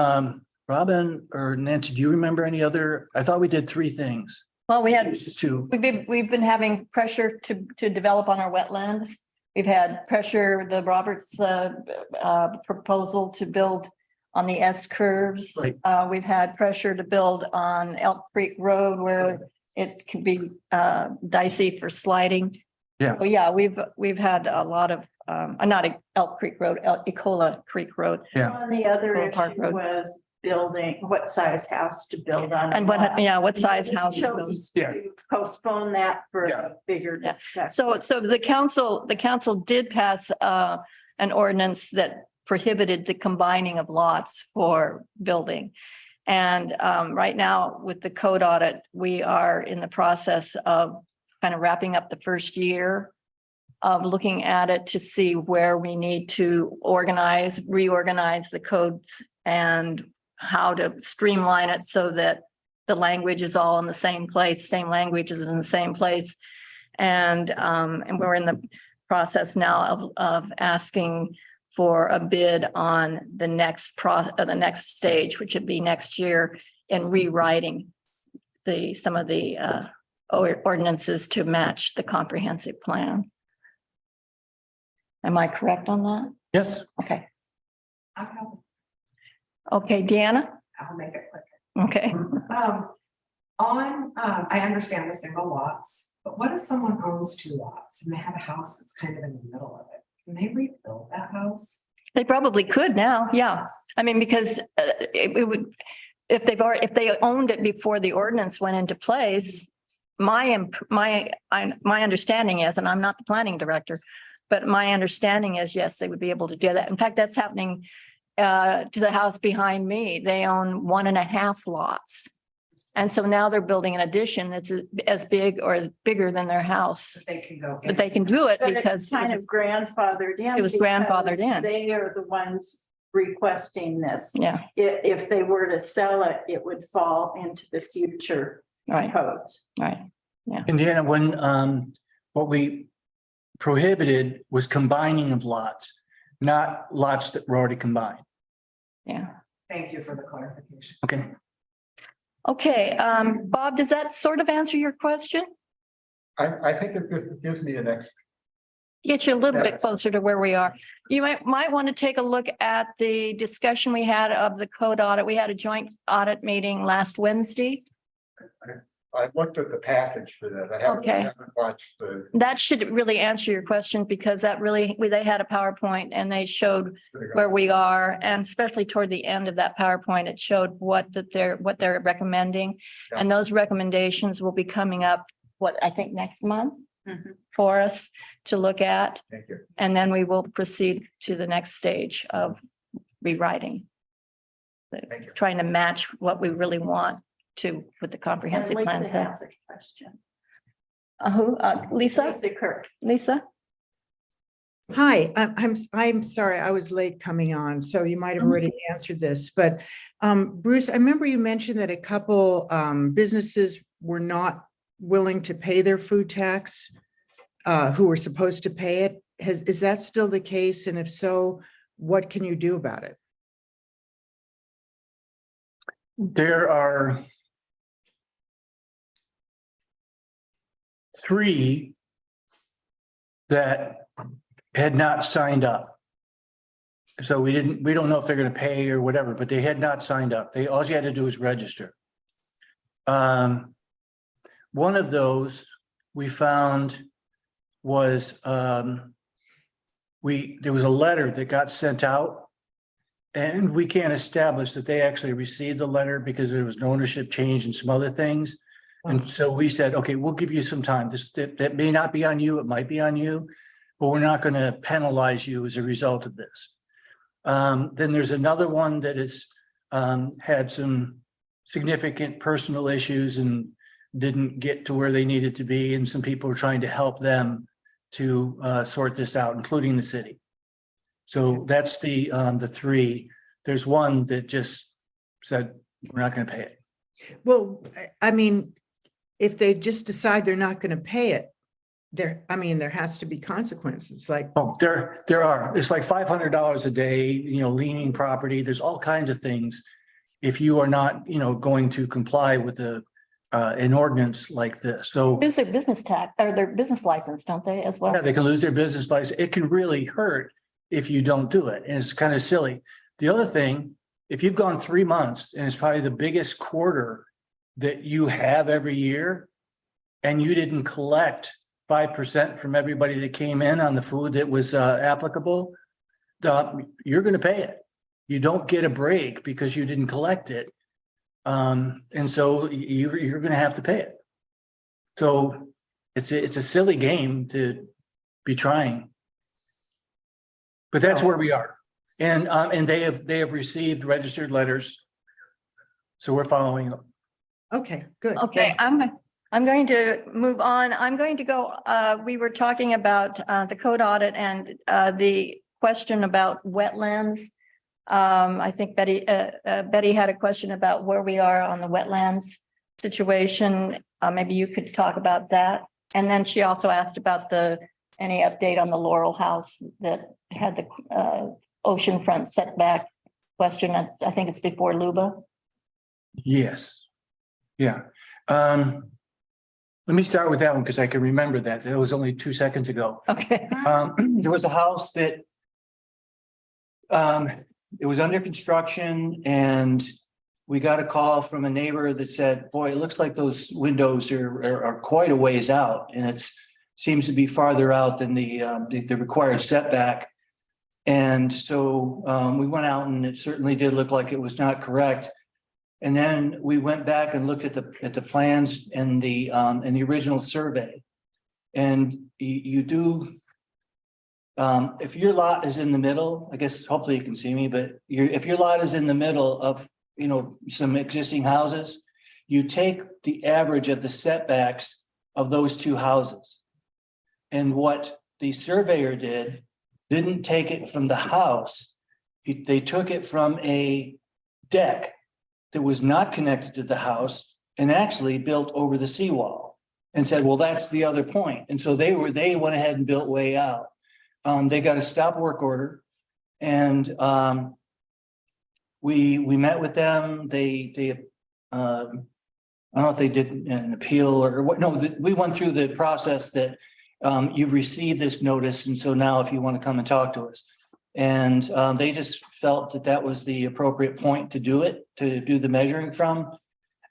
Robin or Nancy, do you remember any other? I thought we did 3 things. Well, we had, This is 2. we've been having pressure to develop on our wetlands. We've had pressure, the Roberts proposal to build on the S curves. Right. We've had pressure to build on Elk Creek Road where it can be dicey for sliding. Yeah. So yeah, we've had a lot of not Elk Creek Road, Ecola Creek Road. Yeah. On the other Little Park issue Road. was building, what size house to build on. And what size house? to build. Chose Yeah. to postpone that for Yeah. a bigger Yeah. discussion. So the council did pass an ordinance that prohibited the combining of lots for building. And right now with the code audit, we are in the process of kind of wrapping up the first year of looking at it to see where we need to reorganize the codes and how to streamline it so that the language is all in the same place, same language is in the same place. And we're in the process now of asking for a bid on the next stage, which would be next year, in rewriting some of the ordinances to match the comprehensive plan. Am I correct on that? Yes. Okay. I'll Okay, Deanna? make it quick. Okay. I understand the single lots, but what if someone owns 2 lots and they have a house that's kind of in the middle of it? Can they rebuild that house? They probably could now, yeah. I mean, because it would, if they owned it before the ordinance went into place, my understanding is, and I'm not the planning director, but my understanding is, yes, they would be able to do that. In fact, that's happening to the house behind me. They own 1.5 lots. And so now they're building an addition that's as big or as bigger than their house, They can go. but they can do it But it's because kind of grandfathered in. it was grandfathered because in. They are the ones requesting this. Yeah, If they were to sell it, it would fall into the future right, codes. right. And Deanna, when what we prohibited was combining of lots, not lots that were already combined. Yeah. Thank you for the clarification. Okay. Okay, Bob, does that sort of answer your question? I think it gives me an Get you a little bit closer to where we are. You might want to take a look at the discussion we had of the code audit. We had a joint audit meeting last Wednesday. I looked at the package for that. I Okay. haven't watched the. That should really answer your question because they had a PowerPoint and they showed where we are, and especially toward the end of that PowerPoint, it showed what they're recommending. Yeah. And those recommendations will be coming up, I think next month for us to look at. Thank you. And then we will proceed to the next stage of rewriting. Thank you. Trying to match what we really want with the comprehensive And plan. Lisa has a question. Who, Lisa? Lisa Kirk. Lisa? Hi, I'm sorry, I was late coming on, so you might have already answered this, but Bruce, I remember you mentioned that a couple businesses were not willing to pay their food tax, who were supposed to pay it. Is that still the case? And if so, what can you do about it? There are 3 that had not signed up. So we don't know if they're going to pay or whatever, but they had not signed up. All you had to do was register. One of those we found was, there was a letter that got sent out, and we can't establish that they actually received the letter because there was an ownership change and some other things. And so we said, okay, we'll give you some time. That may not be on you, it might be on you, but we're not going to penalize you as a result of this. Then there's another one that has had some significant personal issues and didn't get to where they needed to be, and some people are trying to help them to sort this out, including the city. So that's the 3. There's one that just said, we're not going to pay it. Well, I mean, if they just decide they're not going to pay it, there has to be consequences, like. Oh, there are. It's like $500 a day, leaning property. There's all kinds of things. If you are not, going to comply with an ordinance like this. So Lose their business tax or their business license, don't they, as well? yeah, they can lose their business license. It can really hurt if you don't do it. And it's kind of silly. The other thing, if you've gone 3 months and it's probably the biggest quarter that you have every year, and you didn't collect 5% from everybody that came in on the food that was applicable, you're going to pay it. You don't get a break because you didn't collect it. And so you're going to have to pay it. So it's a silly game to be trying. But that's where we are. And they have received registered letters. So we're following them. Okay, good. Okay, I'm going to move on. I'm going to go, we were talking about the code audit and the question about wetlands. I think Betty had a question about where we are on the wetlands situation. Maybe you could talk about that. And then she also asked about any update on the Laurel House that had the oceanfront setback question. I think it's before Luba. Yes. Yeah. Let me start with that one because I can remember that. That was only 2 seconds ago. Okay. There was a house that it was under construction, and we got a call from a neighbor that said, boy, it looks like those windows are quite a ways out, and it seems to be farther out than the required setback. And so we went out, and it certainly did look like it was not correct. And then we went back and looked at the plans and the original survey. And you do, if your lot is in the middle, I guess hopefully you can see me, but if your lot is in the middle of, some existing houses, you take the average of the setbacks of those 2 houses. And what the surveyor didn't take it from the house. They took it from a deck that was not connected to the house and actually built over the seawall and said, well, that's the other point. And so they went ahead and built way out. They got a stop work order, and we met with them. They I don't know if they did an appeal or what. No, we went through the process that you've received this notice. And so now if you want to come and talk to us. And they just felt that was the appropriate point to do it, to do the measuring from.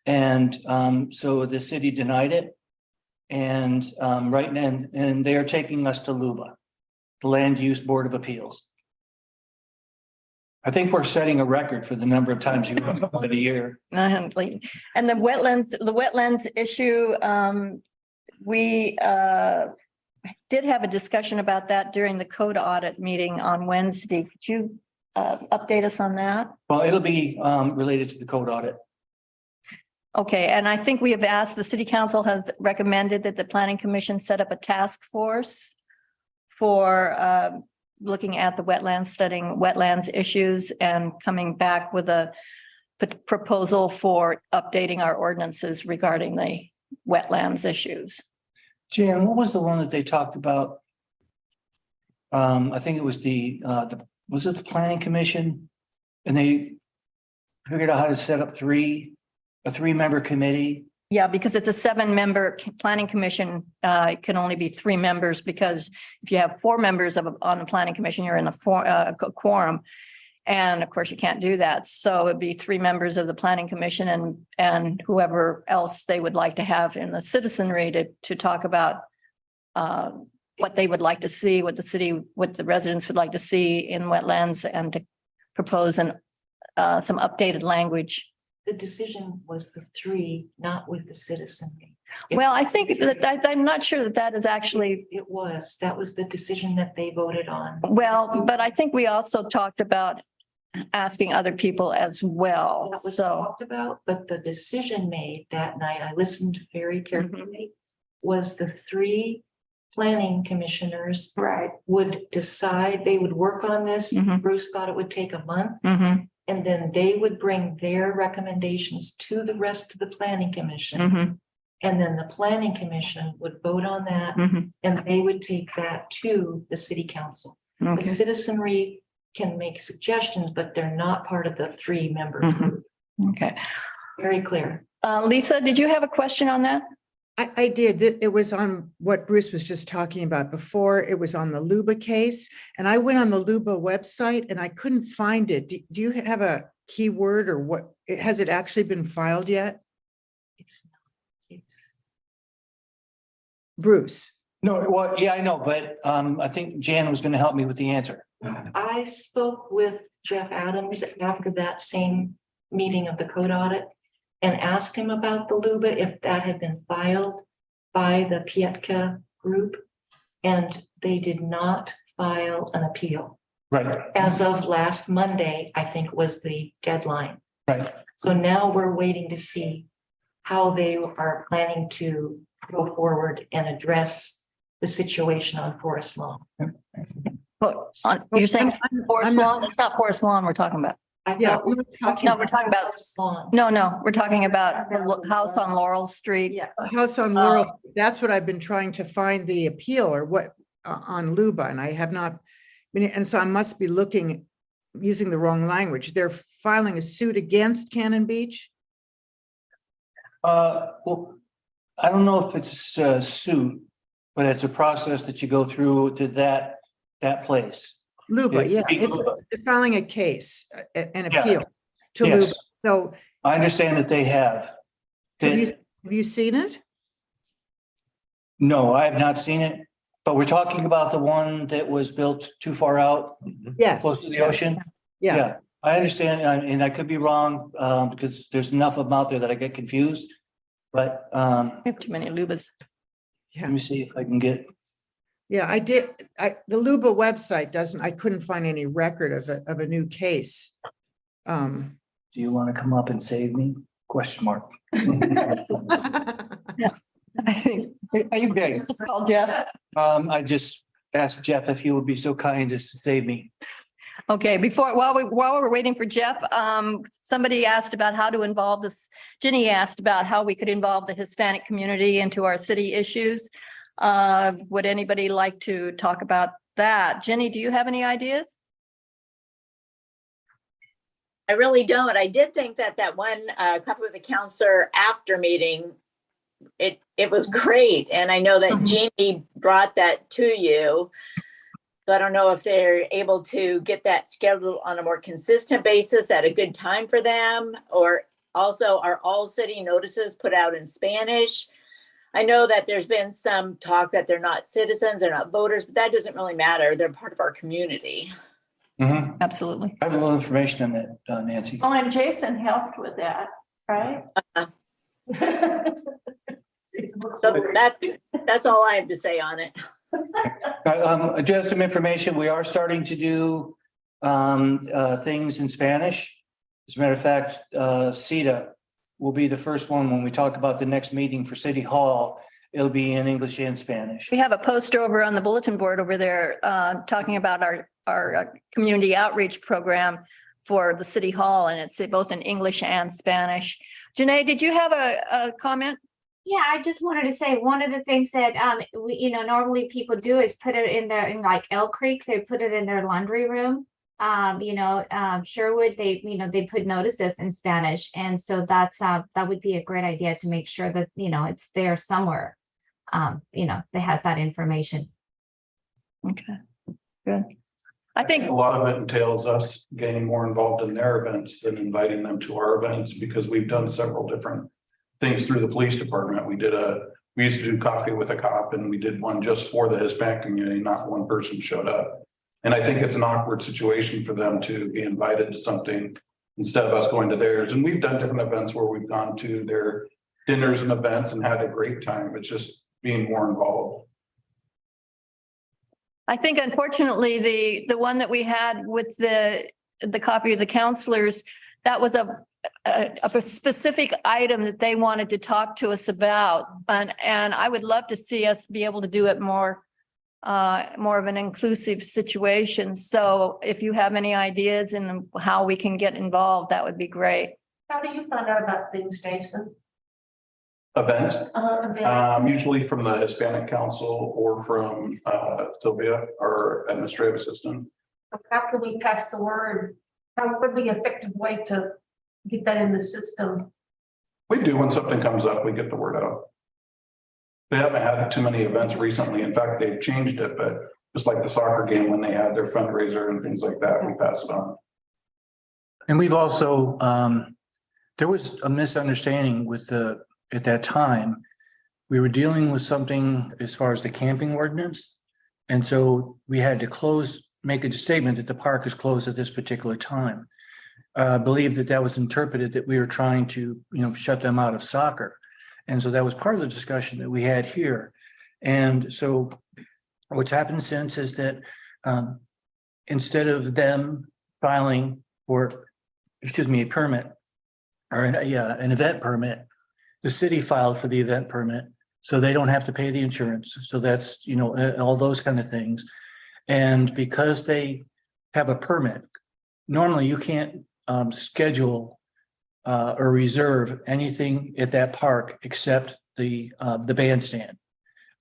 And so the city denied it. And right now, and they are taking us to LUBA, the Land Use Board of Appeals. I think we're setting a record for the number of times you come in a year. And the wetlands issue, we did have a discussion about that during the code audit meeting on Wednesday. Could you update us on that? Well, it'll be related to the code audit. Okay, and I think we have asked, the city council has recommended that the planning commission set up a task force for looking at the wetlands, studying wetlands issues, and coming back with a proposal for updating our ordinances regarding the wetlands issues. Jan, what was the one that they talked about? I think it was the was it the planning commission? And they figured out how to set up a 3-member committee. Yeah, because it's a 7-member planning commission, it can only be 3 members, because if you have 4 members on the planning commission, you're in a quorum. And of course, you can't do that. So it'd be 3 members of the planning commission and whoever else they would like to have in the citizenry to talk about what they would like to see, what the residents would like to see in wetlands, and to propose some updated language. The decision was the 3, not with the citizenry. Well, I think that I'm not sure that is actually, That was the decision that they voted on. well, but I think we also talked about asking other people as well. That was So, talked about, but the decision made that night, I listened very carefully, was the 3 planning commissioners right. would decide, they would work on this. Mhm. Bruce thought it would take a month. Mhm, And then they would bring their recommendations to the rest of the planning commission. mhm, And then the planning commission would vote on that, mhm. and they would take that to the city council. The Okay. citizenry can make suggestions, but they're not part of the 3-member Mhm. group. Okay. Very clear. Lisa, did you have a question on that? I did. It was on what Bruce was just talking about before. It was on the Luba case. And I went on the Luba website and I couldn't find it. Do you have a keyword or what? Has it actually been filed yet? It's Bruce? No, well, yeah, I know, but I think Jan was going to help me with the answer. I spoke with Jeff Adams after that same meeting of the code audit and asked him about the LUBA, if that had been filed by the Pietka group. And they did not file an appeal. Right, As of last Monday, I think was the deadline. right. So now we're waiting to see how they are planning to go forward and address the situation on Forest Lawn. Well, you're saying Forest I'm not- Lawn? It's not Forest Lawn we're talking about. I Yeah, thought we were talking No, we're talking about, Forest Lawn. no, we're talking about the house on Laurel Street. Yeah. A house on Laurel. That's what I've been trying to find the appeal or what on Luba, and I have not. And so I must be using the wrong language. They're filing a suit against Cannon Beach. Well, I don't know if it's a suit, but it's a process that you go through to that place. Luba, yeah, it's Luba. they're filing a case, an Yeah. appeal to Luba. Yes, So I understand that they have. have you, That- have you seen it? No, I have not seen it, but we're talking about the one that was built too far out, Yes. close to the ocean. Yeah, I understand, and I could be wrong, because there's enough of them out there that I get confused. But, We have too many Lubas. let me see if I can get, yeah, I did. The Luba website I couldn't find any record of a new case. do you want to come up and save me? Question mark. I think, are you good? Just call Jeff. I just asked Jeff if he would be so kind as to save me. Okay, while we're waiting for Jeff, somebody asked about how to involve this. Ginny asked about how we could involve the Hispanic community into our city issues. Would anybody like to talk about that? Ginny, do you have any ideas? I really don't. I did think that one couple of the counselor after meeting, it was great. And I know that Jeannie brought that to you. So I don't know if they're able to get that scheduled on a more consistent basis at a good time for them, or also are all city notices put out in Spanish? I know that there's been some talk that they're not citizens, they're not voters, but that doesn't really matter. They're part of our community. Absolutely. I have a little information on that, Nancy. Oh, and Jason helped with that, right? So that's all I have to say on it. I do have some information. We are starting to do things in Spanish. As a matter of fact, CETA will be the first one when we talk about the next meeting for City Hall. It'll be in English and Spanish. We have a poster over on the bulletin board over there talking about our community outreach program for the City Hall, and it's both in English and Spanish. Janae, did you have a comment? Yeah, I just wanted to say one of the things that normally people do is put it in like Elk Creek, they put it in their laundry room. Sherwood, they put notices in Spanish. And so that would be a great idea to make sure that, it's there somewhere. That has that information. Okay, good. I think A lot of it entails us getting more involved in their events than inviting them to our events, because we've done several different things through the police department. We used to do coffee with a cop, and we did one just for the Hispanic community. Not one person showed up. And I think it's an awkward situation for them to be invited to something instead of us going to theirs. And we've done different events where we've gone to their dinners and events and had a great time. It's just being more involved. I think unfortunately, the one that we had with the copy of the counselors, that was a specific item that they wanted to talk to us about. And I would love to see us be able to do it more of an inclusive situation. So if you have any ideas in how we can get involved, that would be great. How do you find out about things, Jason? Events, usually from the Hispanic Council or from Sylvia, our administrative assistant. How can we pass the word? How would be an effective way to get that in the system? We do, when something comes up, we get the word out. They haven't had too many events recently. In fact, they've changed it, but just like the soccer game, when they had their fundraiser and things like that, we pass it on. And we've also, there was a misunderstanding at that time, we were dealing with something as far as the camping ordinance. And so we had to make a statement that the park is closed at this particular time. I believe that was interpreted that we were trying to, shut them out of soccer. And so that was part of the discussion that we had here. And so what's happened since is that instead of them filing for, a permit or an event permit, the city filed for the event permit, so they don't have to pay the insurance. So that's, all those kind of things. And because they have a permit, normally you can't schedule or reserve anything at that park except the bandstand.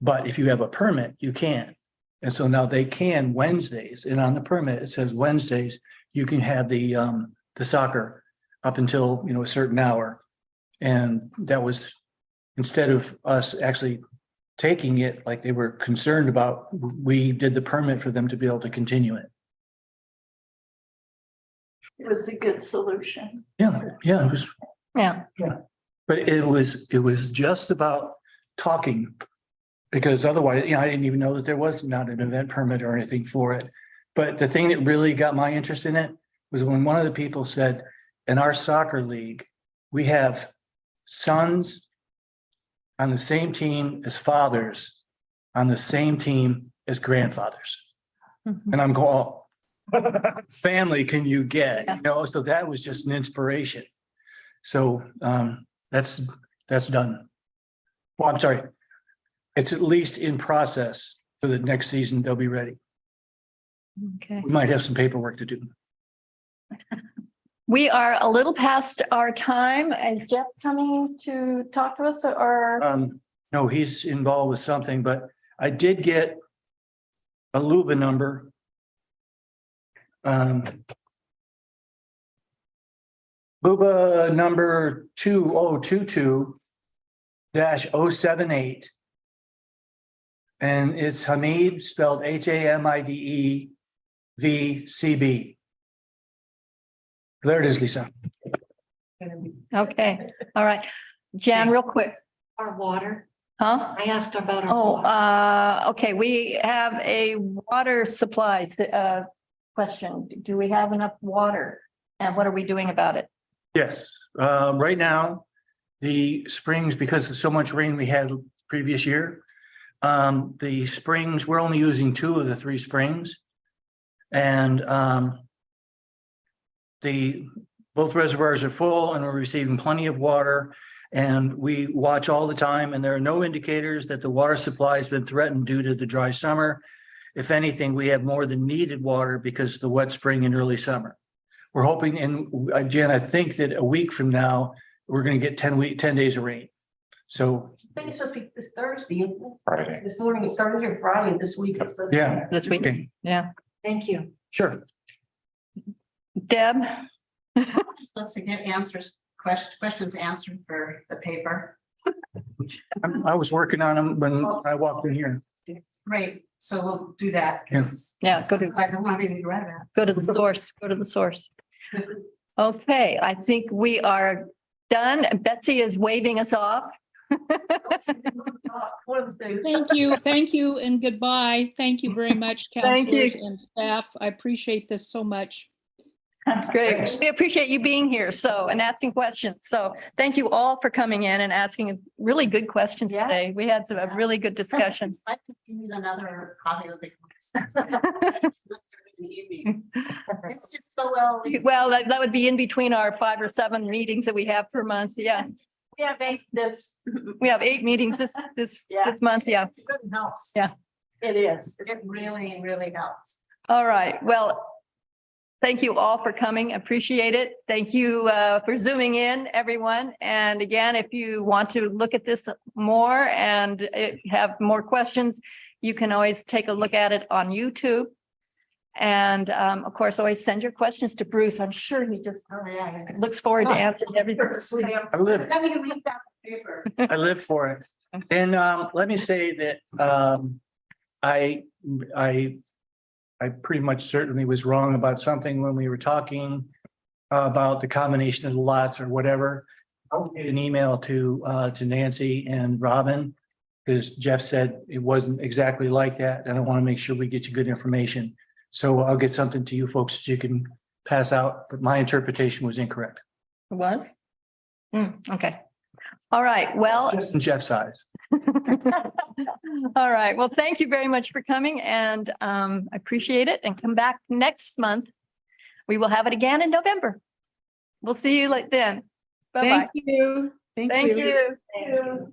But if you have a permit, you can. And so now they can Wednesdays, and on the permit, it says Wednesdays, you can have the soccer up until, a certain hour. And that was, instead of us actually taking it like they were concerned about, we did the permit for them to be able to continue it. It was a good solution. Yeah, it was. Yeah. But it was just about talking, because otherwise, I didn't even know that there was not an event permit or anything for it. But the thing that really got my interest in it was when one of the people said, in our soccer league, we have sons on the same team as fathers, on the same team as grandfathers. Mm-hmm. And I'm going, oh, family can you get, so that was just an inspiration. So that's done. Well, I'm sorry. It's at least in process for the next season. They'll be ready. Okay. We might have some paperwork to do. We are a little past our time. Is Jeff coming to talk to us or? No, he's involved with something, but I did get a LUBA number. LUBA number 2022-078. And it's Hamid, spelled HAMIDE VCB. There it is, Lisa. Okay, all right. Jan, real quick. Our water. Huh? I asked about our water. Okay, we have a water supplies question. Do we have enough water? And what are we doing about it? Yes, right now, the springs, because of so much rain we had previous year, the springs, we're only using 2 of the 3 springs. And both reservoirs are full and we're receiving plenty of water. And we watch all the time, and there are no indicators that the water supply has been threatened due to the dry summer. If anything, we have more than needed water because of the wet spring and early summer. We're hoping, and Jen, I think that a week from now, we're going to get 10 days of rain. So I think it's supposed to be this Thursday, isn't it? Friday. This morning, it's Thursday or Friday, this week. It's Thursday. yeah. This week? Okay. Yeah. Thank you. Sure. Deb? Supposed to get questions answered for the paper. I was working on them when I walked in here. Great, so we'll do that. Yeah, go to, Otherwise, I won't even read that. go to the source, go to the source. Okay, I think we are done. Betsy is waving us off. Thank you, and goodbye. Thank you very much, Thank you. counselors and staff. I appreciate this so much. Great. We appreciate you being here, and asking questions. So thank you all for coming in and asking really good questions today. We had a really good discussion. I think you need another coffee with the. It's just so well. Well, that would be in between our 5 or 7 meetings that we have per month. Yeah. We have 8 this. We have 8 meetings this month. Yeah. It really helps. Yeah. It is. It really, really helps. All right. Well, thank you all for coming. Appreciate it. Thank you for zooming in, everyone. And again, if you want to look at this more and have more questions, you can always take a look at it on YouTube. And of course, always send your questions to Bruce. I'm sure he just looks forward to answering everything. I live, Let me read that paper. I live for it. And let me say that I pretty much certainly was wrong about something when we were talking about the combination of the lots or whatever. I'll get an email to Nancy and Robin, because Jeff said it wasn't exactly like that, and I want to make sure we get you good information. So I'll get something to you folks that you can pass out, but my interpretation was incorrect. It was? Okay. All right. Well. Just in Jeff's eyes. All right. Well, thank you very much for coming, and I appreciate it, and come back next month. We will have it again in November. We'll see you then. Bye-bye. Thank you. Thank you.